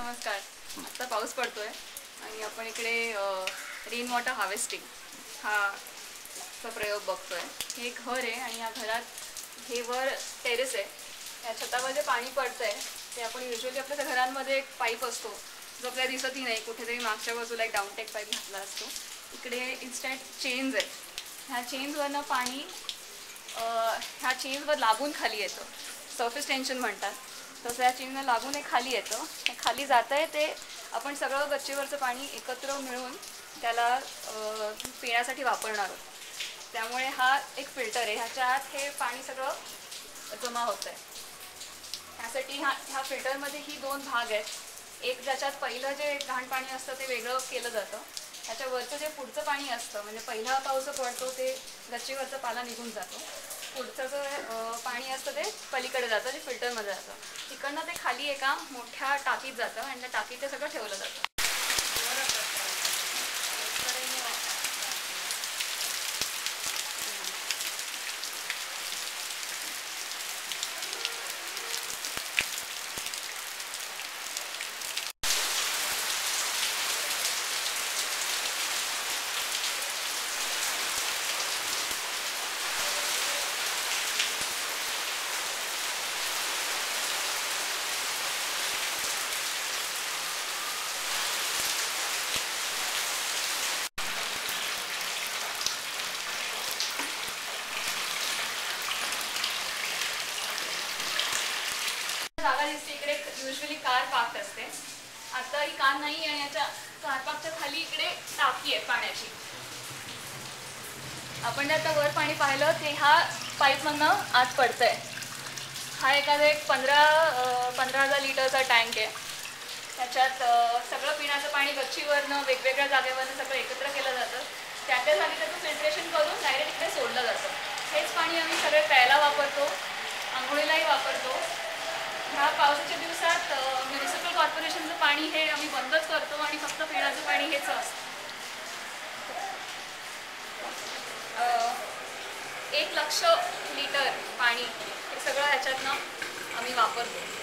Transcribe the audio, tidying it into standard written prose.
नमस्कार. आता पाऊस पडतोय आणि आपण इकडे रेन वॉटर हार्वेस्टिंग हा प्रयोग बघतोय. हे एक घर आहे आणि या घरात हे वर टेरेस आहे. या छतावर जे पाणी पडतंय ते आपण युजली आपल्या घरांमध्ये एक पाईप असतो जो आपल्याला दिसतही नाही, कुठेतरी मागच्या बाजूला एक डाऊनटेक पाईप घातला असतो. इकडे इन्स्टंट चेन्स आहे. ह्या चेन्सवरनं पाणी ह्या चेन्सवर लागून खाली येतं. सरफेस टेन्शन म्हणतात. तसं या चेनला लागून हे खाली येतं. हे खाली जात आहे ते आपण सगळं गच्चीवरचं पाणी एकत्र मिळून त्याला पिण्यासाठी वापरणार आहोत. त्यामुळे हा एक फिल्टर आहे. ह्याच्या आत हे पाणी सगळं जमा होतं आहे. ह्यासाठी ह्या फिल्टरमध्ये ही दोन भाग आहेत. एक ज्याच्यात पहिलं जे घाण पाणी असतं ते वेगळं केलं जातं. त्याच्यावरचं जे पुढचं पाणी असतं म्हणजे पहिला पाऊस पडतो ते गच्चीवरचा पाला निघून जातो. पुढचं जे पाणी असतं ते पलीकडे जातं, जे फिल्टरमध्ये जातं. तिकडनं ते खाली एका मोठ्या टाकीत जातं आणि त्या टाकीत ते सगळं ठेवलं जातं. जागा दिसते इकडे युजली कार पार्क असते. आता ही कार नाही आणि याच्या कार पार्कच्या खाली इकडे टाकी आहे पाण्याची. आपण जे आता वर पाणी पाहिलं ते ह्या पाईपमधनं आत पडतंय. हा एखादा एक 15,000 लिटरचा टँक आहे. त्याच्यात सगळं पिण्याचं पाणी गच्चीवरनं वेगवेगळ्या जागेवरनं सगळं एकत्र केलं जातं. त्या जागी त्याचं फिल्ट्रेशन करून डायरेक्ट इकडे सोडलं जातं. हेच पाणी आम्ही सगळे प्यायला वापरतो, आंघोळीलाही वापरतो. ह्या पावसाच्या दिवसात म्युनिसिपल कॉर्पोरेशनचं पाणी हे आम्ही बंदच करतो आणि फक्त पिण्याचं पाणी हेच असतं. 1 लाख लिटर पाणी हे सगळं ह्याच्यातनं आम्ही वापरतो.